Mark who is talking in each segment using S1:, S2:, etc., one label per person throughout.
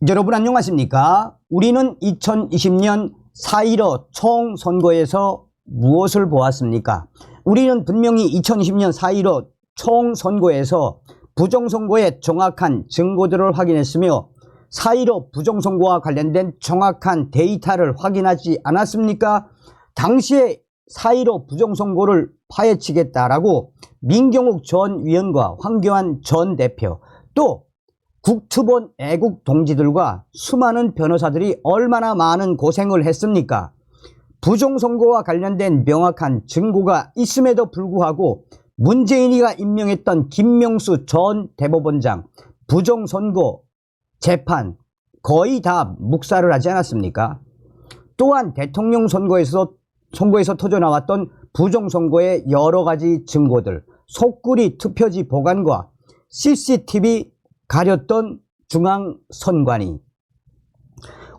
S1: 여러분 안녕하십니까? 우리는 2020년 4.15 총선거에서 무엇을 보았습니까? 우리는 분명히 2020년 4.15 총선거에서 부정선거의 정확한 증거들을 확인했으며 4.15 부정선거와 관련된 정확한 데이터를 확인하지 않았습니까? 당시에 4.15 부정선거를 파헤치겠다라고 민경욱 전 위원과 황교안 전 대표 또 국투본 애국 동지들과 수많은 변호사들이 얼마나 많은 고생을 했습니까? 부정선거와 관련된 명확한 증거가 있음에도 불구하고 문재인이가 임명했던 김명수 전 대법원장 부정선거 재판 거의 다 묵살을 하지 않았습니까? 또한 대통령 선거에서 터져나왔던 부정선거의 여러 가지 증거들, 속구리 투표지 보관과 CCTV 가렸던 중앙선관위.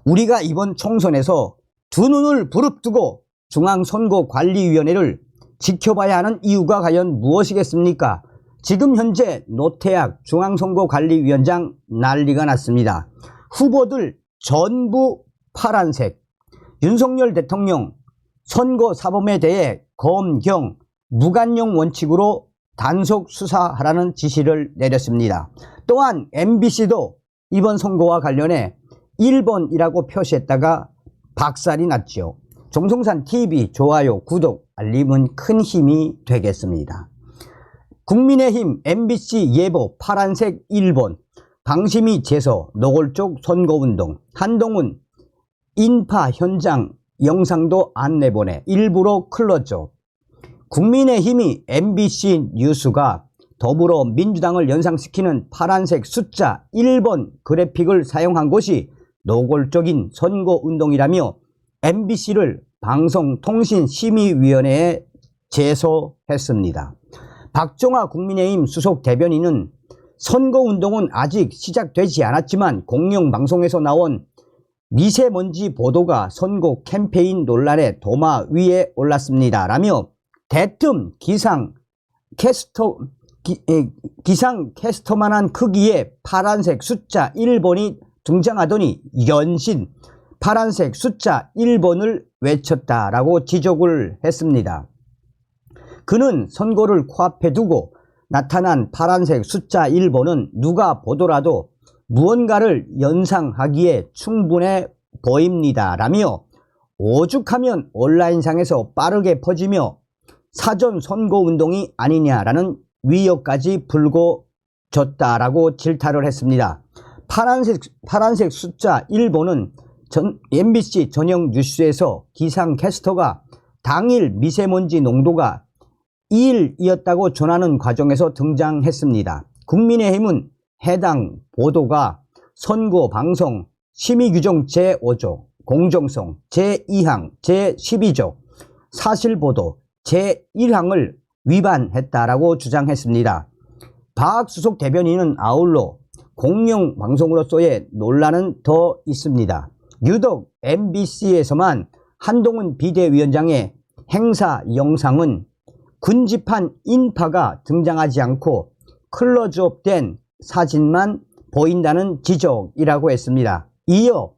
S1: 우리가 이번 총선에서 두 눈을 부릅뜨고 중앙선거관리위원회를 지켜봐야 하는 이유가 과연 무엇이겠습니까? 지금 현재 노태악 중앙선거관리위원장 난리가 났습니다. 후보들 전부 파란색. 윤석열 대통령 선거사범에 대해 검경 무관용 원칙으로 단속 수사하라는 지시를 내렸습니다. 또한 MBC도 이번 선거와 관련해 1번이라고 표시했다가 박살이 났죠. 정성산 TV 좋아요, 구독, 알림은 큰 힘이 되겠습니다. 국민의힘 MBC 예보 파란색 1번, 방심이 재서 노골적 선거운동, 한동훈 인파 현장 영상도 안 내보내 일부러 클렀죠. 국민의힘이 MBC 뉴스가 더불어민주당을 연상시키는 파란색 숫자 1번 그래픽을 사용한 것이 노골적인 선거운동이라며 MBC를 방송통신심의위원회에 제소했습니다. 박종화 국민의힘 수석 대변인은 선거운동은 아직 시작되지 않았지만 공영방송에서 나온 미세먼지 보도가 선거 캠페인 논란의 도마 위에 올랐습니다. 라며 대뜸 기상캐스터만한 크기의 파란색 숫자 1번이 등장하더니 연신 파란색 숫자 1번을 외쳤다라고 지적을 했습니다. 그는 선거를 코앞에 두고 나타난 파란색 숫자 1번은 누가 보더라도 무언가를 연상하기에 충분해 보입니다. 라며 오죽하면 온라인상에서 빠르게 퍼지며 사전 선거운동이 아니냐라는 위협까지 불고졌다라고 질타를 했습니다. 파란색 숫자 1번은 MBC 전용 뉴스에서 기상캐스터가 당일 미세먼지 농도가 2일이었다고 전하는 과정에서 등장했습니다. 국민의힘은 해당 보도가 선거방송 심의규정 제5조, 공정성 제2항, 제12조, 사실보도 제1항을 위반했다라고 주장했습니다. 박수석 대변인은 아울러 공영방송으로서의 논란은 더 있습니다. 유독 MBC에서만 한동훈 비대위원장의 행사 영상은 군집한 인파가 등장하지 않고 클로즈업된 사진만 보인다는 지적이라고 했습니다. 이어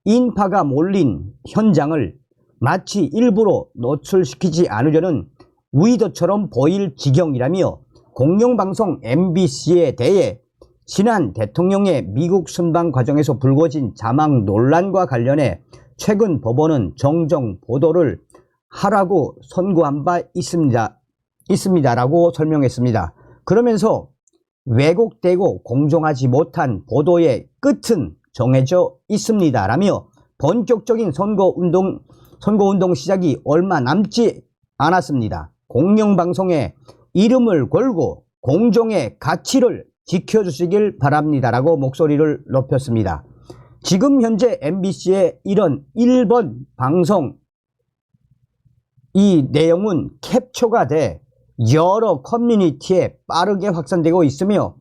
S1: 인파가 몰린 현장을 마치 일부러 노출시키지 않으려는 의도처럼 보일 지경이라며 공영방송 MBC에 대해 지난 대통령의 미국 순방 과정에서 불거진 자막 논란과 관련해 최근 법원은 정정 보도를 하라고 선고한 바 있습니다라고 설명했습니다. 그러면서 왜곡되고 공정하지 못한 보도의 끝은 정해져 있습니다라며 본격적인 선거운동 시작이 얼마 남지 않았습니다. 공영방송의 이름을 걸고 공정의 가치를 지켜주시길 바랍니다라고 목소리를 높였습니다. 지금 현재 MBC의 이런 1번 방송 이 내용은 캡처가 돼 여러 커뮤니티에 빠르게 확산되고 있으며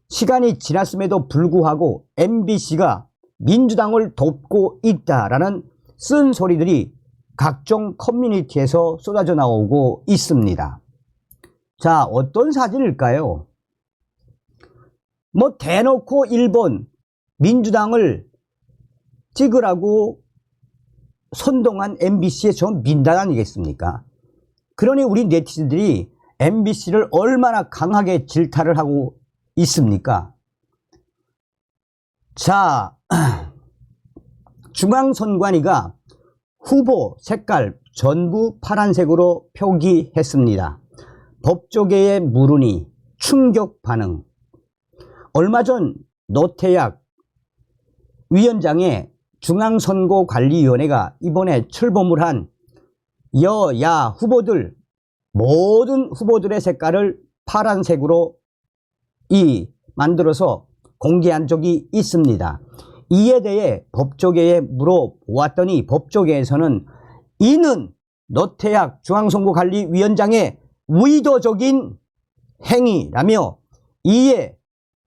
S1: 시간이 지났음에도 불구하고 MBC가 민주당을 돕고 있다라는 쓴소리들이 각종 커뮤니티에서 쏟아져 나오고 있습니다. 자, 어떤 사진일까요? 뭐 대놓고 일본 민주당을 찍으라고 선동한 MBC의 저 민단 아니겠습니까? 그러니 우리 네티즌들이 MBC를 얼마나 강하게 질타를 하고 있습니까? 자, 중앙선관위가 후보 색깔 전부 파란색으로 표기했습니다. 법조계의 물은이 충격 반응. 얼마 전 노태약 위원장의 중앙선거관리위원회가 이번에 출범을 한 여야 후보들 모든 후보들의 색깔을 파란색으로 만들어서 공개한 적이 있습니다. 이에 대해 법조계에 물어보았더니 법조계에서는 이는 노태약 중앙선거관리위원장의 의도적인 행위라며 이에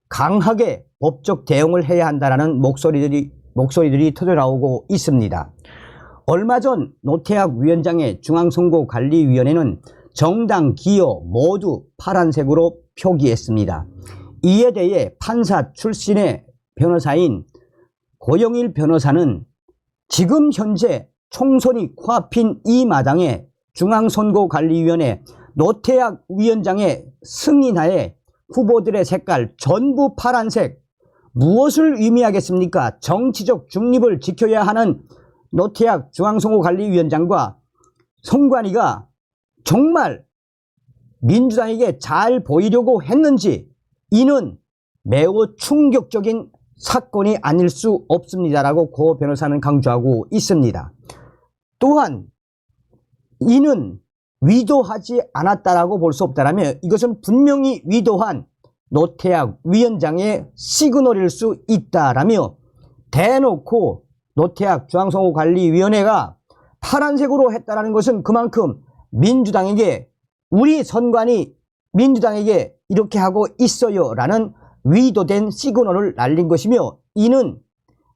S1: 강하게 법적 대응을 해야 한다는 목소리들이 터져나오고 있습니다. 얼마 전 노태약 위원장의 중앙선거관리위원회는 정당 기호 모두 파란색으로 표기했습니다. 이에 대해 판사 출신의 변호사인 고영일 변호사는 지금 현재 총선이 코앞인 이 마당에 중앙선거관리위원회 노태약 위원장의 승인하에 후보들의 색깔 전부 파란색, 무엇을 의미하겠습니까? 정치적 중립을 지켜야 하는 노태약 중앙선거관리위원장과 선관위가 정말 민주당에게 잘 보이려고 했는지 이는 매우 충격적인 사건이 아닐 수 없습니다라고 고 변호사는 강조하고 있습니다. 또한 이는 위도하지 않았다라고 볼 수 없다라며 이것은 분명히 위도한 노태약 위원장의 시그널일 수 있다라며 대놓고 노태약 중앙선거관리위원회가 파란색으로 했다라는 것은 그만큼 민주당에게 우리 선관위 민주당에게 이렇게 하고 있어요 라는 위도된 시그널을 날린 것이며 이는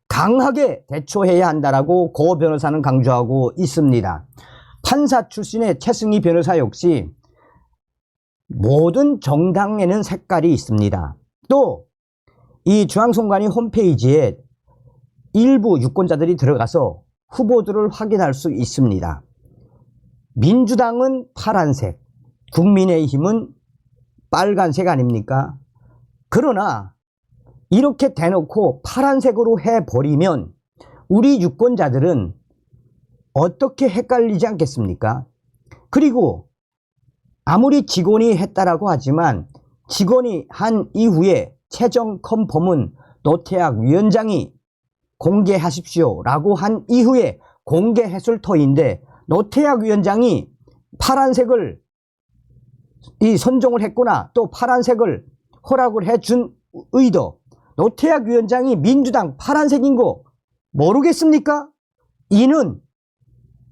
S1: 강하게 대처해야 한다라고 고 변호사는 강조하고 있습니다. 판사 출신의 최승희 변호사 역시 모든 정당에는 색깔이 있습니다. 또 이 중앙선관위 홈페이지에 일부 유권자들이 들어가서 후보들을 확인할 수 있습니다. 민주당은 파란색, 국민의힘은 빨간색 아닙니까? 그러나 이렇게 대놓고 파란색으로 해버리면 우리 유권자들은 어떻게 헷갈리지 않겠습니까? 그리고 아무리 직원이 했다라고 하지만 직원이 한 이후에 최종 컨펌은 노태약 위원장이 공개하십시오 라고 한 이후에 공개했을 터인데 노태약 위원장이 파란색을 선정을 했구나, 또 파란색을 허락을 해준 의도, 노태약 위원장이 민주당 파란색인 거 모르겠습니까? 이는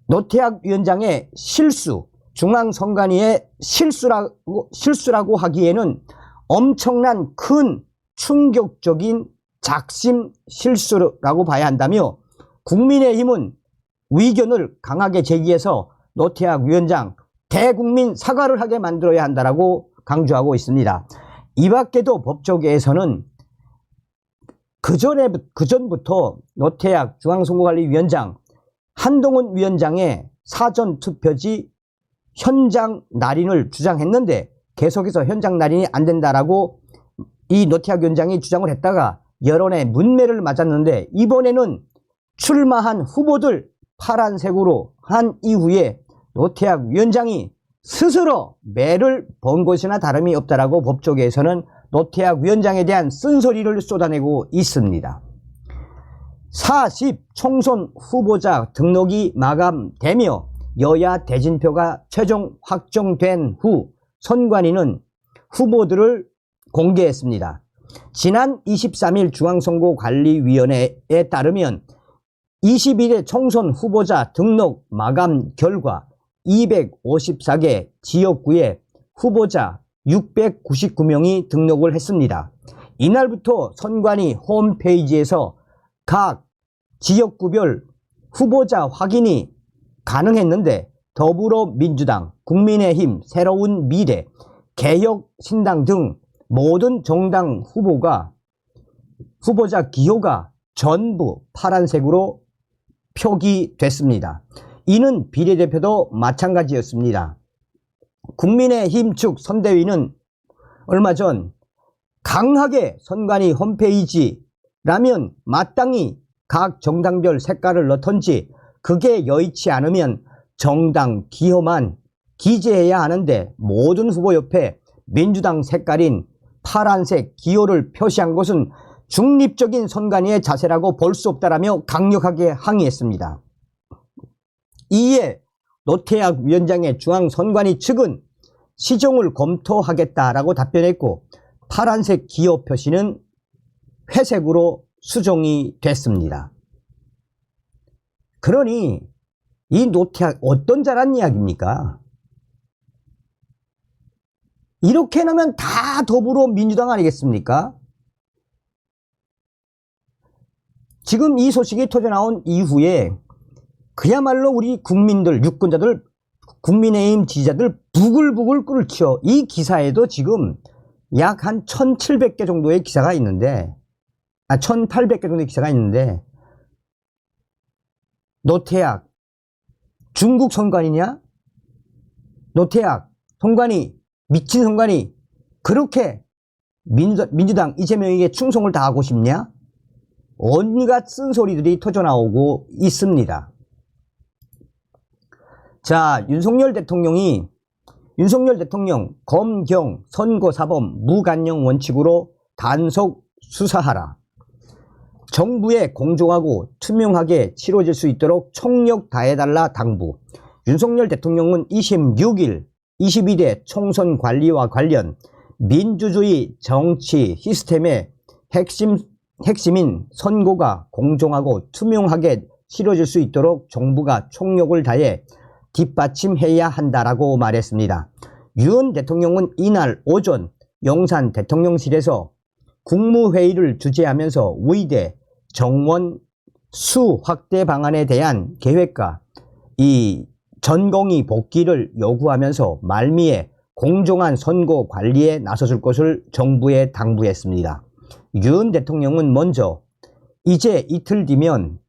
S1: 노태약 위원장의 실수, 중앙선관위의 실수라고 하기에는 엄청난 큰 충격적인 작심 실수라고 봐야 한다며 국민의힘은 의견을 강하게 제기해서 노태약 위원장 대국민 사과를 하게 만들어야 한다라고 강조하고 있습니다. 이 밖에도 법조계에서는 그전부터 노태약 중앙선거관리위원장 한동훈 위원장의 사전투표지 현장 날인을 주장했는데 계속해서 현장 날인이 안 된다라고 이 노태약 위원장이 주장을 했다가 여론의 문매를 맞았는데 이번에는 출마한 후보들 파란색으로 한 이후에 노태약 위원장이 스스로 매를 번 것이나 다름이 없다라고 법조계에서는 노태약 위원장에 대한 쓴소리를 쏟아내고 있습니다. 40 총선 후보자 등록이 마감되며 여야 대진표가 최종 확정된 후 선관위는 후보들을 공개했습니다. 지난 23일 중앙선거관리위원회에 따르면 21회 총선 후보자 등록 마감 결과 254개 지역구에 후보자 699명이 등록을 했습니다. 이날부터 선관위 홈페이지에서 각 지역구별 후보자 확인이 가능했는데 더불어민주당, 국민의힘, 새로운 미래, 개혁신당 등 모든 정당 후보자 기호가 전부 파란색으로 표기됐습니다. 이는 비례대표도 마찬가지였습니다. 국민의힘 측 선대위는 얼마 전 강하게 선관위 홈페이지라면 마땅히 각 정당별 색깔을 넣던지 그게 여의치 않으면 정당 기호만 기재해야 하는데 모든 후보 옆에 민주당 색깔인 파란색 기호를 표시한 것은 중립적인 선관위의 자세라고 볼 수 없다라며 강력하게 항의했습니다. 이에 노태학 위원장의 중앙선관위 측은 시정을 검토하겠다라고 답변했고 파란색 기호 표시는 회색으로 수정이 됐습니다. 그러니 이 노태학 어떤 잘한 이야기입니까? 이렇게 놓으면 다 더불어민주당 아니겠습니까? 지금 이 소식이 터져나온 이후에 그야말로 우리 국민들, 유권자들, 국민의힘 지지자들 부글부글 끓죠. 이 기사에도 지금 약 한 1700개 정도의 기사가 있는데 1800개 정도의 기사가 있는데 노태학 중국 선관위냐? 노태학 선관위 미친 선관위 그렇게 민주당 이재명에게 충성을 다하고 싶냐? 온갖 쓴소리들이 터져나오고 있습니다. 자, 윤석열 대통령 검경 선거사범 무관용 원칙으로 단속 수사하라. 정부에 공정하고 투명하게 치러질 수 있도록 총력 다해달라 당부. 윤석열 대통령은 26일 22대 총선 관리와 관련 민주주의 정치 시스템의 핵심인 선거가 공정하고 투명하게 치러질 수 있도록 정부가 총력을 다해 뒷받침해야 한다라고 말했습니다. 윤 대통령은 이날 오전 용산 대통령실에서 국무회의를 주재하면서 의대 정원 수 확대 방안에 대한 계획과 이 전공의 복귀를 요구하면서 말미에 공정한 선거 관리에 나서줄 것을 정부에 당부했습니다. 윤 대통령은 먼저 이제 이틀 뒤면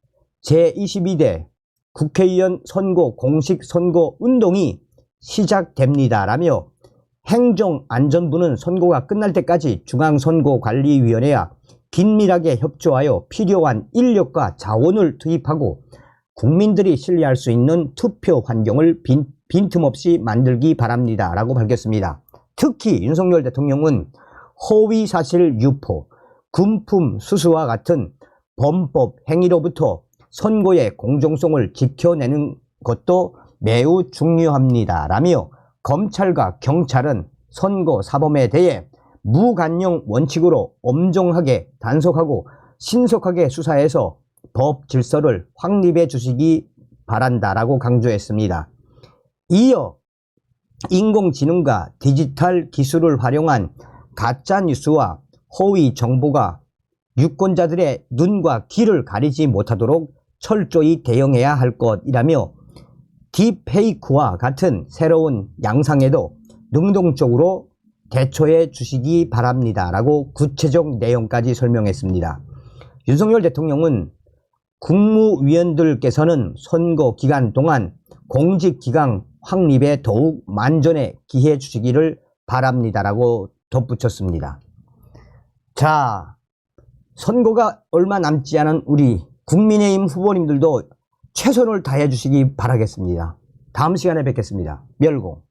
S1: 제22대 국회의원 선거 공식 선거 운동이 시작됩니다라며 행정안전부는 선거가 끝날 때까지 중앙선거관리위원회와 긴밀하게 협조하여 필요한 인력과 자원을 투입하고 국민들이 신뢰할 수 있는 투표 환경을 빈틈없이 만들기 바랍니다 라고 밝혔습니다. 특히 윤석열 대통령은 허위사실 유포, 금품 수수와 같은 범법 행위로부터 선거의 공정성을 지켜내는 것도 매우 중요합니다 라며 검찰과 경찰은 선거 사범에 대해 무관용 원칙으로 엄정하게 단속하고 신속하게 수사해서 법 질서를 확립해 주시기 바란다라고 강조했습니다. 이어 인공지능과 디지털 기술을 활용한 가짜뉴스와 허위 정보가 유권자들의 눈과 귀를 가리지 못하도록 철저히 대응해야 할 것이라며 딥페이크와 같은 새로운 양상에도 능동적으로 대처해 주시기 바랍니다 라고 구체적 내용까지 설명했습니다. 윤석열 대통령은 국무위원들께서는 선거 기간 동안 공직기강 확립에 더욱 만전에 기해 주시기를 바랍니다 라고 덧붙였습니다. 자, 선거가 얼마 남지 않은 우리 국민의힘 후보님들도 최선을 다해 주시기 바라겠습니다. 다음 시간에 뵙겠습니다. 멸공.